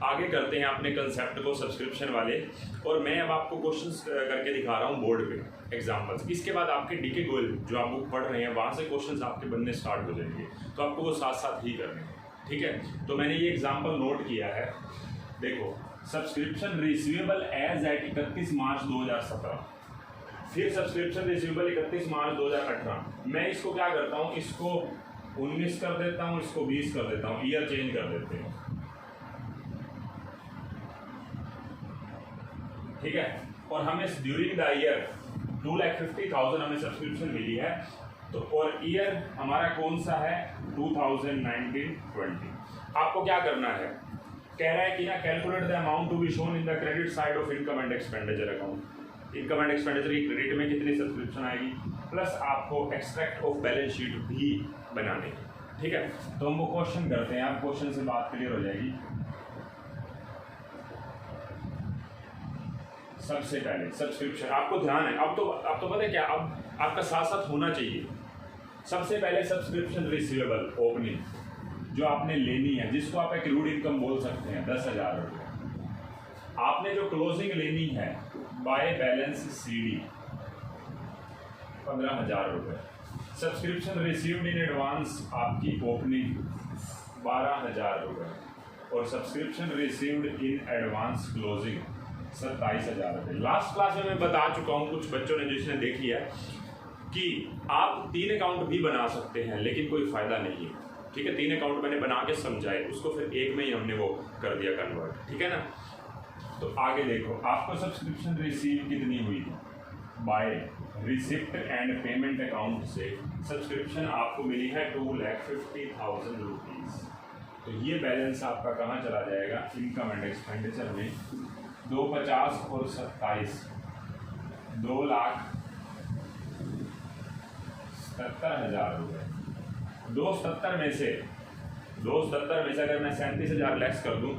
आगे करते हैं अपने कंसेप्ट को सब्सक्रिप्शन वाले। और मैं अब आपको क्वेश्चंस करके दिखा रहा हूँ बोर्ड पे एग्जांपल्स। इसके बाद आपके डीके गोल जो आप बुक पढ़ रहे हैं वहाँ से क्वेश्चंस आपके बनने स्टार्ट हो जाएंगे, तो आपको वो साथ साथ ही करने हैं। ठीक है, तो मैंने ये एग्जाम्पल नोट किया है। देखो, सब्सक्रिप्शन रिसीवेबल एज एट 31 मार्च 2017, फिर सब्सक्रिप्शन रिसीवेबल 31 मार्च 2018। मैं इसको क्या करता हूँ, इसको 19 कर देता हूँ, इसको 20 कर देता हूँ, ईयर चेंज कर देते हैं। ठीक है, और हमें ड्यूरिंग द ईयर 2,50,000 हमें सब्सक्रिप्शन मिली है। तो और ईयर हमारा कौन सा है, 2019-20। आपको क्या करना है, कह रहा है कि ना calculate the amount to be shown in the credit side of income and expenditure account. Income and expenditure की क्रेडिट में कितनी सब्सक्रिप्शन आएगी, प्लस आपको एक्सट्रैक्ट ऑफ बैलेंस शीट भी बनानी है। ठीक है, तो हम वो क्वेश्चन करते हैं, आप क्वेश्चन से बात क्लियर हो जाएगी। सबसे पहले सब्सक्रिप्शन, आपको ध्यान है, अब तो पता है क्या, अब आपका साथ साथ होना चाहिए। सबसे पहले सब्सक्रिप्शन रिसीवेबल ओपनिंग जो आपने लेनी है, जिसको आप एक्रूड इनकम बोल सकते हैं, 10,000 रुपये। आपने जो क्लोजिंग लेनी है बाय बैलेंस सीडी 15,000 रुपये। सब्सक्रिप्शन रिसीव्ड इन एडवांस आपकी ओपनिंग 12,000 रुपये, और subscription received in advance closing 27,000 रुपये। लास्ट क्लास में मैं बता चुका हूँ, कुछ बच्चों ने जिसने देखी है, कि आप 3 अकाउंट भी बना सकते हैं, लेकिन कोई फ़ायदा नहीं है। ठीक है, 3 अकाउंट मैंने बना के समझाए, उसको फिर एक में ही हमने वो कर दिया कन्वर्ट। ठीक है ना, तो आगे देखो, आपको सब्सक्रिप्शन रिसीव कितनी हुई by receipt and payment account से, सब्सक्रिप्शन आपको मिली है 2,50,000 रुपीज़। तो ये बैलेंस आपका कहाँ चला जाएगा, इनकम एंड एक्सपेंडिचर में। 250 और 27, 2,77,000 रुपये। 270 में से अगर मैं 37,000 लेस कर दूं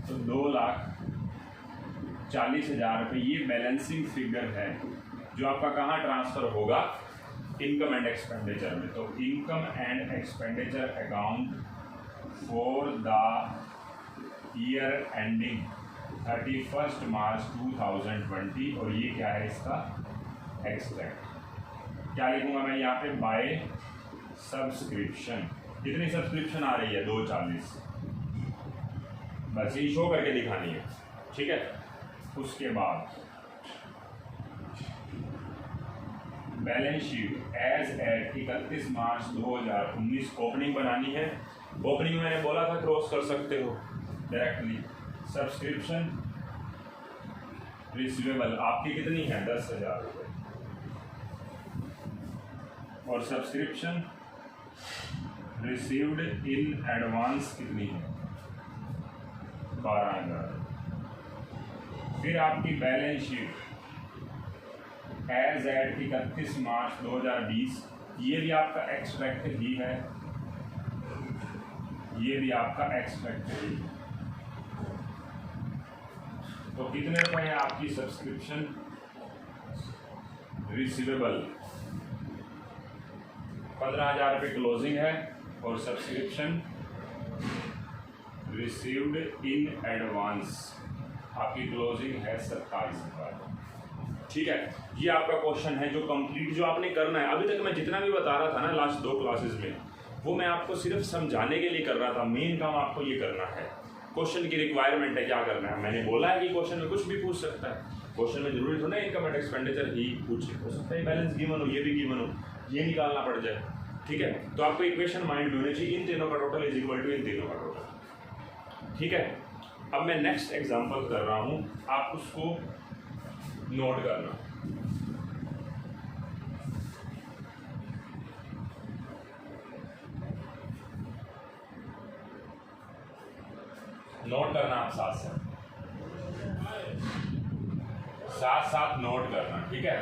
तो 2,40,000 रुपये ये बैलेंसिंग फिगर है, जो आपका कहाँ ट्रांसफ़र होगा, इनकम एंड एक्सपेंडिचर में। तो income and expenditure account for the year ending 31 मार्च 2020, और ये क्या है इसका एक्सट्रैक्ट। क्या लिखूंगा मैं यहाँ पे, बाय सब्सक्रिप्शन। कितनी सब्सक्रिप्शन आ रही है, 240, बस ये शो करके दिखानी है। ठीक है, उसके बाद बैलेंस शीट एज एट 31 मार्च 2019 ओपनिंग बनानी है। ओपनिंग में मैंने बोला था क्रॉस कर सकते हो डायरेक्टली। सब्सक्रिप्शन रिसीवेबल आपकी कितनी है, 10,000 रुपये, और सब्सक्रिप्शन रिसीव्ड इन एडवांस कितनी है, 12,000। फिर आपकी बैलेंस शीट एज एट 31 मार्च 2020, ये भी आपका एक्सट्रैक्ट ही है, ये भी आपका एक्सट्रैक्ट ही है। तो कितने रुपए है आपकी सब्सक्रिप्शन रिसीवेबल, 15,000 रुपये क्लोजिंग है, और सब्सक्रिप्शन रिसीव्ड इन एडवांस आपकी क्लोजिंग है 27,000। ठीक है, ये आपका क्वेश्चन है जो कंप्लीट जो आपने करना है। अभी तक मैं जितना भी बता रहा था ना लास्ट 2 क्लासेस में, वो मैं आपको सिर्फ समझाने के लिए कर रहा था। मेन काम आपको ये करना है। क्वेश्चन की रिक्वायरमेंट है, क्या करना है। मैंने बोला है कि क्वेश्चन में कुछ भी पूछ सकता है। क्वेश्चन में जरूरी थोड़ा इनकम एंड एक्सपेंडिचर ही पूछे, हो सकता है बैलेंस गिवन हो, ये भी गिवन हो, ये निकालना पड़ जाए। ठीक है, तो आपको इक्वेशन माइंड में होनी चाहिए, इन तीनों का टोटल इज इक्वल टू इन तीनों का टोटल। ठीक है, अब मैं नेक्स्ट एग्जांपल कर रहा हूँ, आप उसको नोट करना। नोट करना आप साथ साथ नोट करना। ठीक है,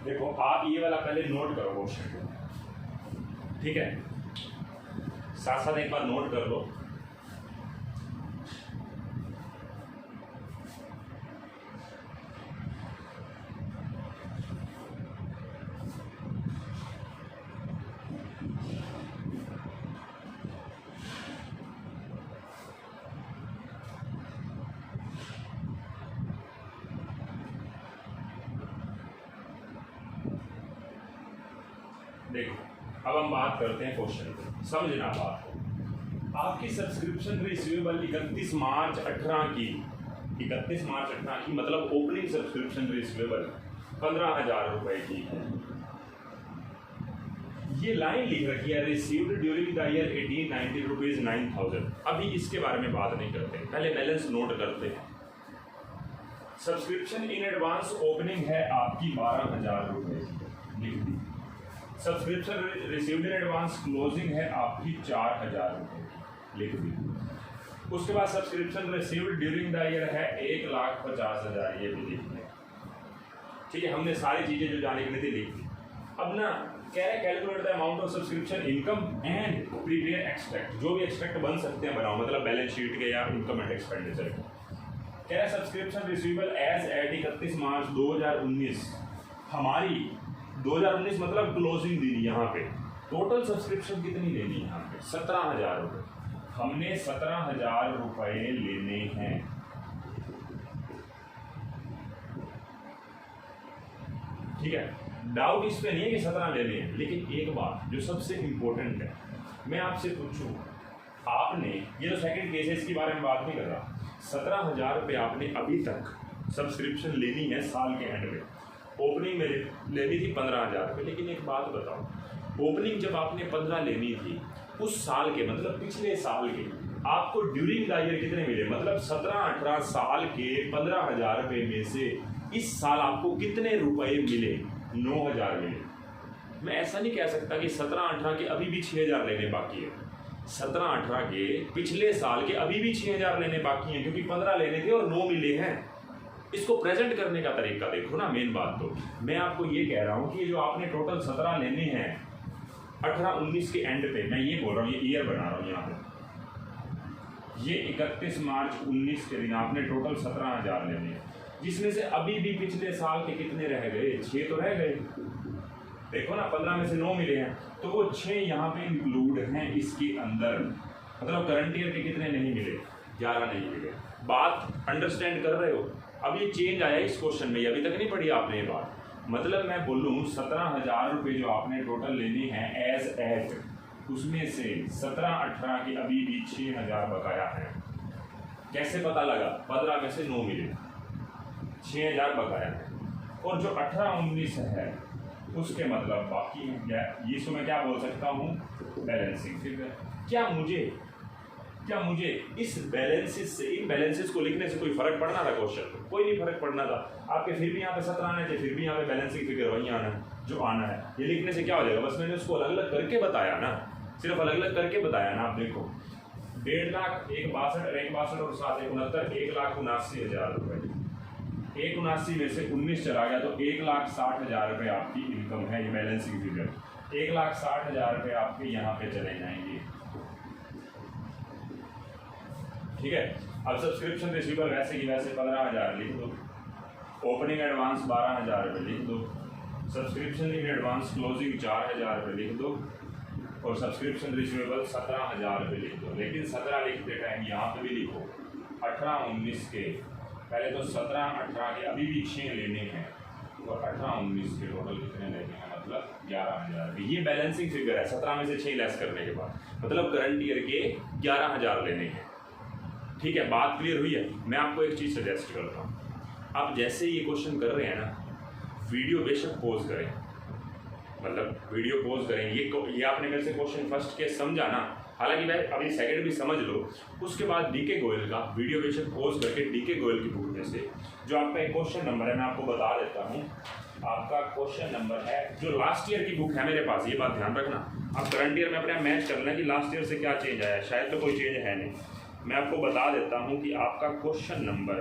देखो आप ये वाला पहले नोट करो क्वेश्चन को, ठीक है, साथ साथ एक बार नोट कर लो। देखो अब हम बात करते हैं क्वेश्चन की, समझना बात को। आपकी सब्सक्रिप्शन रिसीवेबल 31 मार्च 18 की, 31 मार्च 18 की मतलब ओपनिंग सब्सक्रिप्शन रिसीवेबल 15,000 रुपए की है। ये लाइन लिख रखी है received during the year 1890 rupees 9,000। अभी इसके बारे में बात नहीं करते, पहले बैलेंस नोट करते हैं। सब्सक्रिप्शन इन एडवांस ओपनिंग है आपकी 12,000 रुपए की, लिख दी। Subscription received in advance closing है आपकी 4,000 रुपए की, लिख दी। उसके बाद subscription received during the year है 1,50,000, ये भी लिख दें। ठीक है, हमने सारी चीजें जो जाने के लिए थी लिख दी। अब ना कह रहे calculate the amount of subscription income and prepare extract, जो भी एक्सट्रैक्ट बन सकते हैं बनाओ, मतलब बैलेंस शीट के या इनकम एंड एक्सपेंडिचर के। कह रहे सब्सक्रिप्शन रिसीवेबल एज एट 31 मार्च 2019, हमारी 2019 मतलब क्लोजिंग दिन यहाँ पे टोटल सब्सक्रिप्शन कितनी लेनी है यहाँ पे 17,000 रुपये। हमने 17,000 रुपये लेने हैं। ठीक है, डाउट इस पे नहीं है कि 17 लेने हैं, लेकिन एक बात जो सबसे इंपॉर्टेंट है, मैं आपसे पूछूं, आपने ये तो सेकंड केसेस के बारे में बात नहीं कर रहा, 17,000 रुपये आपने अभी तक सब्सक्रिप्शन लेनी है साल के एंड में। ओपनिंग में लेनी थी 15,000 रुपये, लेकिन एक बात बताओ, ओपनिंग जब आपने 15 लेनी थी उस साल के मतलब पिछले साल के आपको ड्यूरिंग द ईयर कितने मिले, मतलब 17-18 साल के 15,000 रुपये में से इस साल आपको कितने रुपए मिले, 9,000 मिले। मैं ऐसा नहीं कह सकता कि 17-18 के अभी भी 6,000 लेने बाकी है, 17-18 के पिछले साल के अभी भी 6,000 लेने बाकी हैं, क्योंकि 15 लेने थे और 9 मिले हैं। इसको प्रेजेंट करने का तरीका देखो ना। मेन बात तो मैं आपको ये कह रहा हूँ कि जो आपने टोटल 17 लेने हैं 18-19 के एंड पे, मैं ये बोल रहा हूँ, ये ईयर बना रहा हूँ यहाँ पे, ये 31 मार्च 19 के दिन आपने टोटल 17,000 लेने हैं, जिसमें से अभी भी पिछले साल के कितने रह गए, 6 तो रह गए। देखो ना, 15 में से 9 मिले हैं, तो वो 6 यहाँ पे इंक्लूड हैं इसके अंदर, मतलब करंट ईयर के कितने नहीं मिले, 11 नहीं मिले। बात अंडरस्टैंड कर रहे हो? अब ये चेंज आया इस क्वेश्चन में, अभी तक नहीं पढ़ी आपने ये बात। मतलब मैं बोलूँ 17,000 रुपये जो आपने टोटल लेने हैं एज एट, उसमें से 17-18 के अभी भी 6,000 बकाया है। कैसे पता लगा? 15 में से 9 मिले, 6,000 बकाया है। और जो 18-19 है उसके मतलब बाकी है, ये मैं क्या बोल सकता हूँ, बैलेंसिंग फिगर। क्या मुझे इस बैलेंसेस से इन बैलेंसेस को लिखने से कोई फर्क पड़ना था क्वेश्चन में? कोई नहीं फर्क पड़ना था। आपके फिर भी यहाँ पे 17 आने थे, फिर भी यहाँ पे बैलेंसिंग फिगर वही आना है जो आना है। ये लिखने से क्या हो जाएगा? बस मैंने उसको अलग अलग करके बताया ना, सिर्फ अलग अलग करके बताया ना। आप देखो 1.5 लाख, 1,62 और 7 69, 1,79,000 रुपये। 1,79 में से 19 चला गया तो 1,60,000 रुपये आपकी इनकम है। ये बैलेंसिंग फिगर 1,60,000 रुपये आपके यहाँ पे चले जाएंगे। ठीक है, अब सब्सक्रिप्शन रिसीवेबल वैसे की वैसे 15,000 लिख दो, ओपनिंग एडवांस 12,000 रुपये लिख दो, सब्सक्रिप्शन इन एडवांस क्लोजिंग 4,000 रुपये लिख दो, और सब्सक्रिप्शन रिसीवेबल 17,000 रुपये लिख दो। लेकिन 17 लिखते टाइम यहाँ पे भी लिखो 18-19 के, पहले तो 17-18 के अभी भी 6 लेने हैं, और 18-19 के टोटल कितने लेने हैं, मतलब 11,000 रुपये। ये बैलेंसिंग फिगर है 17 में से 6 लेस करने के बाद, मतलब करंट ईयर के 11,000 लेने हैं। ठीक है, बात क्लियर हुई है? मैं आपको एक चीज़ सजेस्ट करता हूँ, आप जैसे ये क्वेश्चन कर रहे हैं ना, वीडियो बेशक पोज करें, मतलब वीडियो पोज करें। ये आपने मेरे से क्वेश्चन फर्स्ट के समझा ना, हालांकि मैं अभी सेकंड भी समझ लो। उसके बाद डीके गोयल का वीडियो बेशक पोज करके डीके गोयल की बुक में से जो आपका एक क्वेश्चन नंबर है, मैं आपको बता देता हूँ। आपका क्वेश्चन नंबर है, जो लास्ट ईयर की बुक है मेरे पास, ये बात ध्यान रखना। आप करंट ईयर में अपने मैच कर लें कि लास्ट ईयर से क्या चेंज आया है, शायद तो कोई चेंज है नहीं। मैं आपको बता देता हूं कि आपका क्वेश्चन नंबर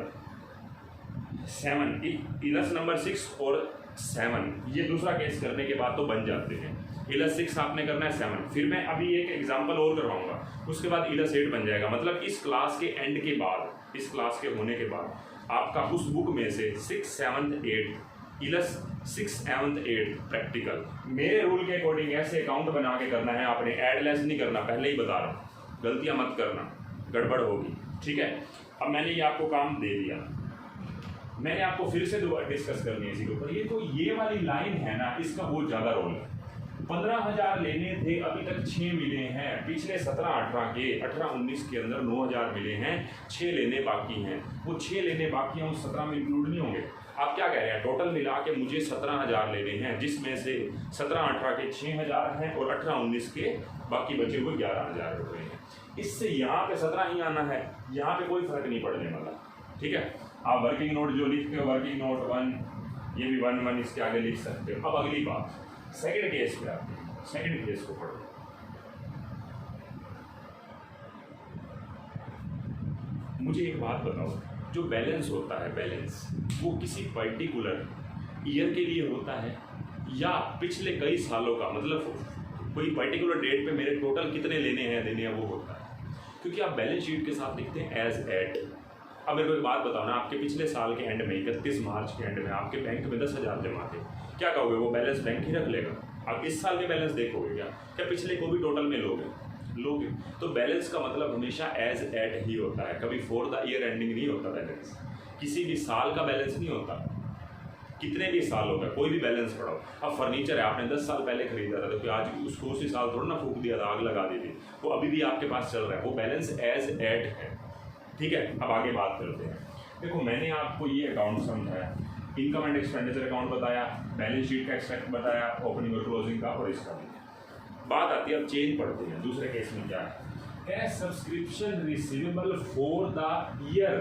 7 10 नंबर 6 और 7, ये दूसरा केस करने के बाद तो बन जाते हैं। इलस 6 आपने करना है 7, फिर मैं अभी एक एग्जांपल और करवाऊंगा, उसके बाद इलस 8 बन जाएगा। मतलब इस क्लास के एंड के बाद, इस क्लास के होने के बाद आपका उस बुक में से 6, 7, 8 इलस 6, 7, 8 प्रैक्टिकल मेरे रूल के अकॉर्डिंग ऐसे अकाउंट बना के करना है। आपने ऐड लेस नहीं करना, पहले ही बता रहा हूँ, गलतियाँ मत करना, गड़बड़ होगी, ठीक है। अब मैंने ये आपको काम दे दिया, मैंने आपको फिर से दोबारा डिस्कस करनी है इसी के ऊपर। ये तो ये वाली लाइन है ना, इसका बहुत ज़्यादा रोल है। 15,000 लेने थे, अभी तक 6 मिले हैं। पिछले 17, 18 के 18, 19 के अंदर 9,000 मिले हैं, 6 लेने बाकी हैं। वो 6 लेने बाकी हैं, उस 17 में इंक्लूड नहीं होंगे। आप क्या कह रहे हैं, टोटल मिला के मुझे 17,000 लेने हैं, जिसमें से 17, 18 के 6,000 हैं और 18, 19 के बाकी बचे हुए 11,000 रुपये हैं। इससे यहाँ पे 17 ही आना है, यहाँ पे कोई फर्क नहीं पड़ने वाला, ठीक है। आप वर्किंग नोट जो लिखते हो, वर्किंग नोट 1, ये भी 1 इसके आगे लिख सकते हो। अब अगली बात, सेकंड केस पे आते हैं। सेकंड केस को पढ़ो। मुझे एक बात बताओ, जो बैलेंस होता है, बैलेंस वो किसी पर्टिकुलर ईयर के लिए होता है या पिछले कई सालों का, मतलब कोई पर्टिकुलर डेट पे मेरे टोटल कितने लेने हैं देने हैं वो होता है। क्योंकि आप बैलेंस शीट के साथ लिखते हैं एज एट। अब मेरे को एक बात बताओ ना, आपके पिछले साल के एंड में 31 मार्च के एंड में आपके बैंक में 10,000 जमा थे, क्या कहोगे, वो बैलेंस बैंक ही रख लेगा? आप इस साल के बैलेंस देखोगे क्या पिछले को भी टोटल में लोगे? तो बैलेंस का मतलब हमेशा एज एट ही होता है, कभी फॉर द ईयर एंडिंग नहीं होता बैलेंस। किसी भी साल का बैलेंस नहीं होता, कितने भी साल हो गए, कोई भी बैलेंस पढ़ाओ। अब फर्नीचर है, आपने 10 साल पहले खरीदा था, तो फिर आज उसको उसी साल थोड़ा ना फूक दिया था, आग लगा दी थी, वो अभी भी आपके पास चल रहा है, वो बैलेंस एज एट है, ठीक है। अब आगे बात करते हैं। देखो, मैंने आपको ये अकाउंट समझाया, इनकम एंड एक्सपेंडिचर अकाउंट बताया, बैलेंस शीट का एक्सट्रैक्ट बताया, ओपनिंग और क्लोजिंग का, और इसका भी। बात आती है, अब चेंज पढ़ते हैं। दूसरे केस में क्या है, कह रहे subscription receivable for the year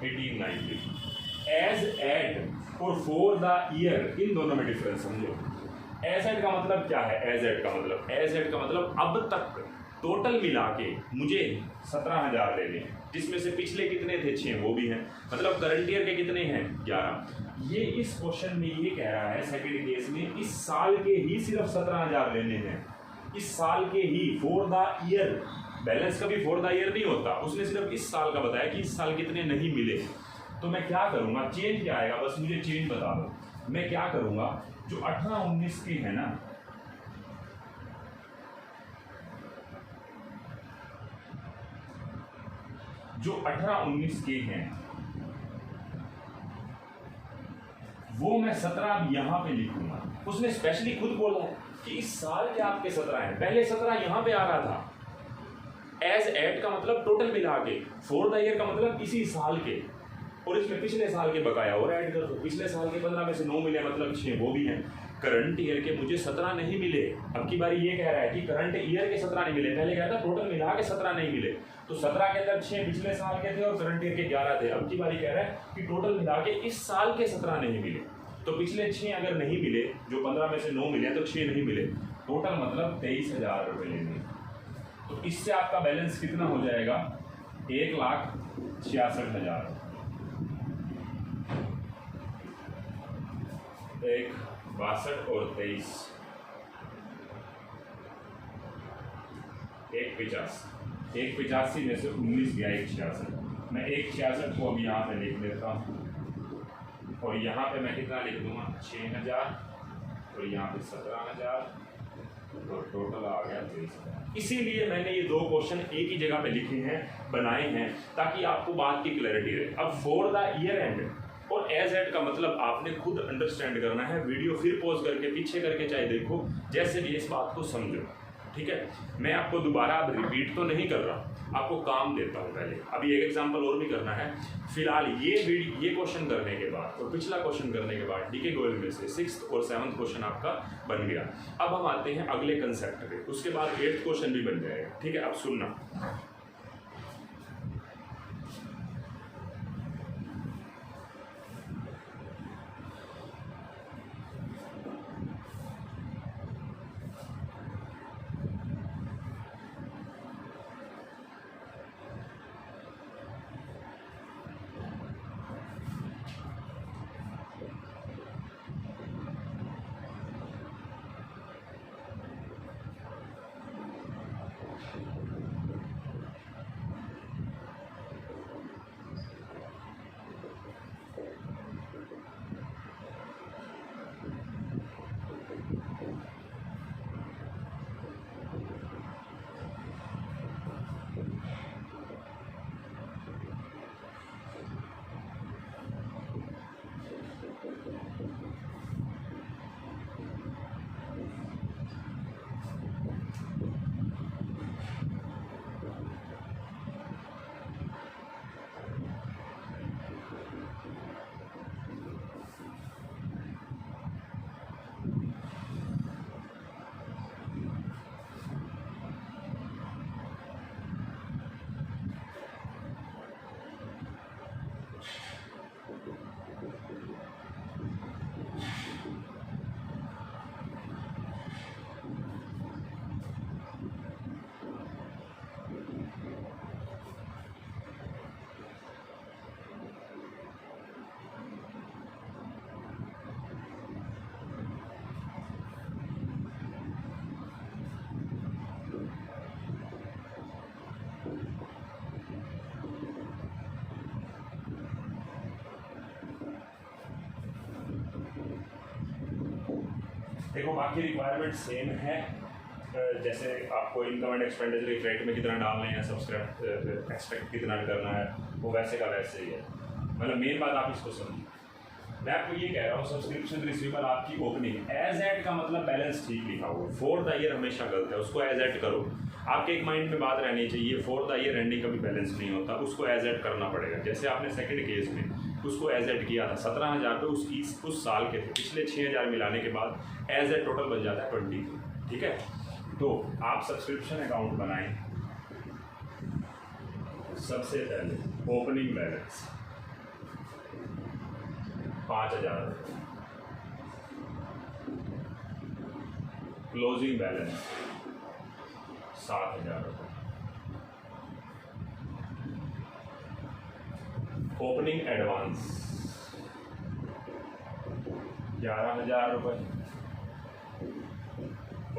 1890 as at और फॉर द ईयर, इन दोनों में डिफरेंस समझो। एज एट का मतलब क्या है, एज एट का मतलब अब तक टोटल मिला के मुझे 17,000 लेने हैं, जिसमें से पिछले कितने थे, 6, वो भी हैं, मतलब करंट ईयर के कितने हैं, 11। ये इस क्वेश्चन में ये कह रहा है, सेकंड केस में, इस साल के ही सिर्फ 17,000 लेने हैं, इस साल के ही, फॉर द ईयर। बैलेंस कभी फॉर द ईयर नहीं होता, उसने सिर्फ इस साल का बताया कि इस साल कितने नहीं मिले। तो मैं क्या करूंगा, चेंज क्या आएगा, बस मुझे चेंज बता दो। मैं क्या करूंगा, जो 18, 19 के है ना, जो 18, 19 के हैं, वो मैं 17 यहां पे लिखूंगा। उसने स्पेशली खुद बोला है कि इस साल के आपके 17 हैं, पहले 17 यहां पे आ रहा था। एज एट का मतलब टोटल मिला के, फॉर द ईयर का मतलब इसी साल के, और इसमें पिछले साल के बकाया और ऐड कर दो। पिछले साल के 15 में से 9 मिले, मतलब 6 वो भी हैं। करंट ईयर के मुझे 17 नहीं मिले, अब की बारी ये कह रहा है कि करंट ईयर के 17 नहीं मिले, पहले कहता टोटल मिला के 17 नहीं मिले, तो 17 के अंदर 6 पिछले साल के थे और करंट ईयर के 11 थे। अब की बारी कह रहा है कि टोटल मिला के इस साल के 17 नहीं मिले, तो पिछले 6 अगर नहीं मिले, जो 15 में से 9 मिले तो 6 नहीं मिले, टोटल मतलब 23,000 रुपये लेंगे। तो इससे आपका बैलेंस कितना हो जाएगा, 1,66,000। 1,62 और 23, 1,85 में से 19 गया 1,66। मैं 1,66 को अब यहाँ पे लिख देता हूँ, और यहाँ पे मैं कितना लिख दूंगा, 6,000, और यहाँ पे 17,000, तो टोटल आ गया 23,000। इसीलिए मैंने ये 2 क्वेश्चन एक ही जगह पे लिखे हैं, बनाए हैं, ताकि आपको बात की क्लैरिटी रहे। अब फॉर द ईयर एंड और एज एट का मतलब आपने खुद अंडरस्टैंड करना है। वीडियो फिर पॉज करके, पीछे करके चाहे देखो, जैसे भी इस बात को समझो, ठीक है। मैं आपको दोबारा अब रिपीट तो नहीं कर रहा, आपको काम देता हूँ पहले। अभी एक एग्जांपल और भी करना है। फिलहाल ये क्वेश्चन करने के बाद और पिछला क्वेश्चन करने के बाद डीके गोयल में से 6th और 7th क्वेश्चन आपका बन गया। अब हम आते हैं अगले कंसेप्ट पे, उसके बाद 8th क्वेश्चन भी बन जाएगा, ठीक है। अब सुनना, देखो बाकी रिक्वायरमेंट सेम है, जैसे आपको इनकम एंड एक्सपेंडिचर की रेट में कितना डालना है, सब्सक्राइब एक्सपेक्ट कितना करना है, वो वैसे का वैसे ही है। मतलब मेन बात आप इसको समझिए। मैं आपको ये कह रहा हूँ सब्सक्रिप्शन रिसीवेबल आपकी ओपनिंग एज एट का मतलब बैलेंस ठीक लिखा हुआ है, फॉर द ईयर हमेशा गलत है, उसको एज एट करो। आपके एक माइंड में बात रहनी चाहिए फॉर द ईयर एंडिंग कभी बैलेंस नहीं होता, उसको एज एट करना पड़ेगा। जैसे आपने सेकंड केस में उसको एज एट किया था 17,000 रुपये उस साल के थे, पिछले 6,000 मिलाने के बाद एज एट टोटल बन जाता है 20। ठीक है, तो आप सब्सक्रिप्शन अकाउंट बनाएं। सबसे पहले ओपनिंग बैलेंस 5,000 रुपये, क्लोजिंग बैलेंस 7,000 रुपये, ओपनिंग एडवांस 11,000 रुपये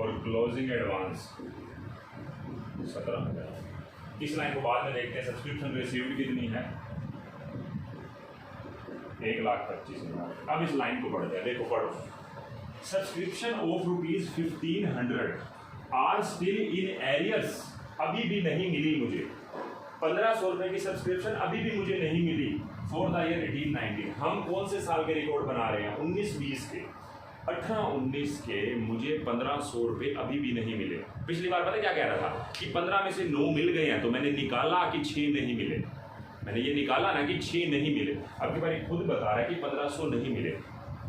और क्लोजिंग एडवांस 17,000। इस लाइन को बाद में देखते हैं। सब्सक्रिप्शन रिसीव्ड कितनी है? 1,25,000। अब इस लाइन को पढ़ते हैं, देखो पढ़ो। Subscription of ₹1,500 are still in arrears, अभी भी नहीं मिली मुझे। 1,500 रुपये की सब्सक्रिप्शन अभी भी मुझे नहीं मिली फॉर द ईयर 18-19। हम कौन से साल के रिकॉर्ड बना रहे हैं? 19-20 के। 18-19 के मुझे 1,500 रुपये अभी भी नहीं मिले। पिछली बार पता क्या कह रहा था कि 15 में से 9 मिल गए हैं, तो मैंने निकाला कि 6 नहीं मिले। मैंने ये निकाला ना कि 6 नहीं मिले। अब की बार खुद बता रहा है कि 1,500 नहीं मिले।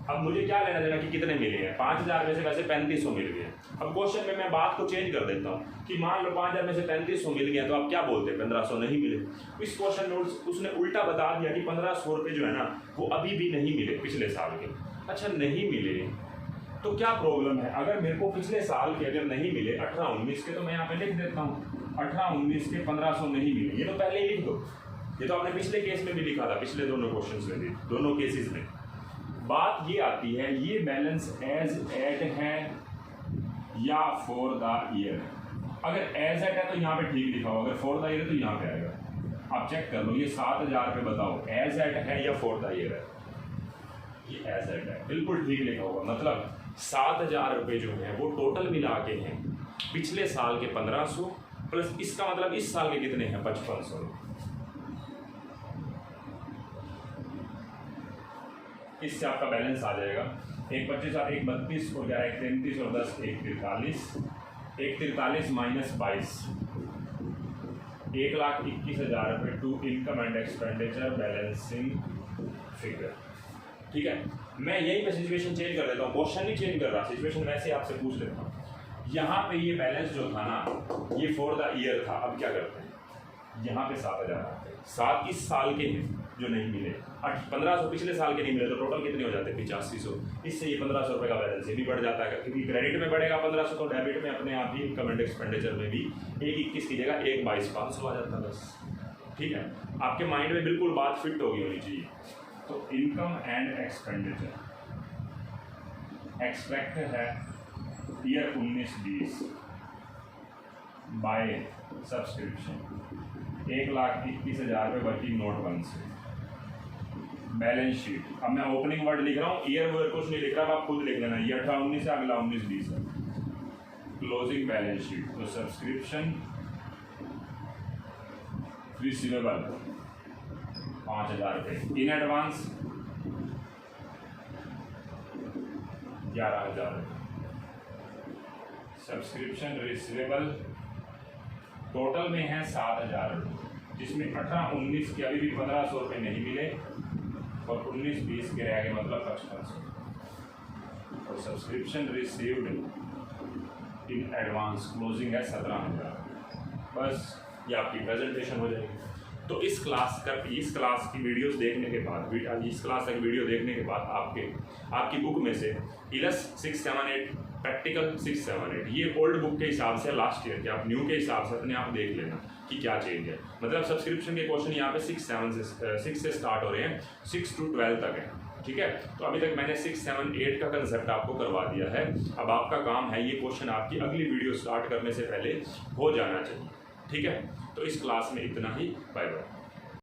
अब मुझे क्या लेना देना कि कितने मिले हैं? 5,000 में से वैसे 3,500 मिल गए। अब क्वेश्चन में मैं बात को चेंज कर देता हूँ कि मान लो 5,000 में से 3,500 मिल गए, तो आप क्या बोलते हैं? 1,500 नहीं मिले। इस क्वेश्चन में उसने उल्टा बता दिया कि 1,500 रुपये जो है ना वो अभी भी नहीं मिले पिछले साल के। अच्छा, नहीं मिले तो क्या प्रॉब्लम है? अगर मेरे को पिछले साल के अगर नहीं मिले 18-19 के, तो मैं यहाँ पे लिख देता हूँ 18-19 के 1,500 नहीं मिले। ये तो पहले ही लिख दो, ये तो आपने पिछले केस में भी लिखा था, पिछले दोनों क्वेश्चंस में भी, दोनों केसेस में। बात ये आती है ये बैलेंस एज एट है या फॉर द ईयर। अगर एज एट है तो यहाँ पे ठीक लिखा होगा, अगर फॉर द ईयर है तो यहाँ पे आएगा। आप चेक कर लो, ये 7,000 रुपये बताओ एज एट है या फॉर द ईयर है? ये एज एट है, बिल्कुल ठीक लिखा होगा। मतलब 7,000 रुपये जो है वो टोटल मिला के हैं, पिछले साल के 1,500 प्लस इसका मतलब इस साल के कितने हैं? 5,500। इससे आपका बैलेंस आ जाएगा 1,25 और 1,32 और 11 1,33 और 10 1,43। 1,43 माइनस 22 1,21,000 रुपये to income and expenditure balancing figure. ठीक है, मैं यहीं पे सिचुएशन चेंज कर देता हूँ, क्वेश्चन नहीं चेंज कर रहा, सिचुएशन वैसे आपसे पूछ लेता हूँ। यहाँ पे ये बैलेंस जो था ना ये फॉर द ईयर था। अब क्या करते हैं? यहाँ पे 7,000 आते हैं, 7 इस साल के हैं जो नहीं मिले, 1,500 पिछले साल के नहीं मिले, तो टोटल कितने हो जाते हैं? 8500। इससे ये 1,500 रुपये का बैलेंस ये भी बढ़ जाता है, क्योंकि क्रेडिट में बढ़ेगा 1,500 तो डेबिट में अपने आप ही इनकम एंड एक्सपेंडिचर में भी 1,21 की जगह 1,22,500 आ जाता है बस। ठीक है, आपके माइंड में बिल्कुल बात फिट होगी होनी चाहिए। तो इनकम एंड एक्सपेंडिचर एक्सपेक्ट है ईयर 19-20 बाय सब्सक्रिप्शन 1,21,000 रुपये वर्किंग नोट 1 से। बैलेंस शीट, अब मैं ओपनिंग वर्ड लिख रहा हूँ, ईयर वर्ड कुछ नहीं लिख रहा, आप खुद लिख लेना। ये 18-19 है, अगला 19-20 है। क्लोजिंग बैलेंस शीट, तो सब्सक्रिप्शन रिसीवेबल 5,000 रुपये, इन एडवांस 11,000 रुपये। सब्सक्रिप्शन रिसीवेबल टोटल में है 7,000 रुपये, जिसमें 18-19 के अभी भी 1,500 रुपये नहीं मिले और 19-20 के रह गए, मतलब 5,500। और subscription received in advance closing है 17,000। बस ये आपकी प्रेजेंटेशन हो जाएगी। तो इस क्लास की वीडियोस देखने के बाद, इस क्लास तक वीडियो देखने के बाद आपकी बुक में से इलस 678 प्रैक्टिकल 678 ये ओल्ड बुक के हिसाब से लास्ट ईयर के, आप न्यू के हिसाब से अपने आप देख लेना कि क्या चेंज है। मतलब सब्सक्रिप्शन के क्वेश्चन यहाँ पे 6 से स्टार्ट हो रहे हैं, 6 to 12 तक है। ठीक है, तो अभी तक मैंने 6, 7, 8 का कंसेप्ट आपको करवा दिया है। अब आपका काम है ये क्वेश्चन आपकी अगली वीडियो स्टार्ट करने से पहले हो जाना चाहिए। ठीक है, तो इस क्लास में इतना ही। Bye bye.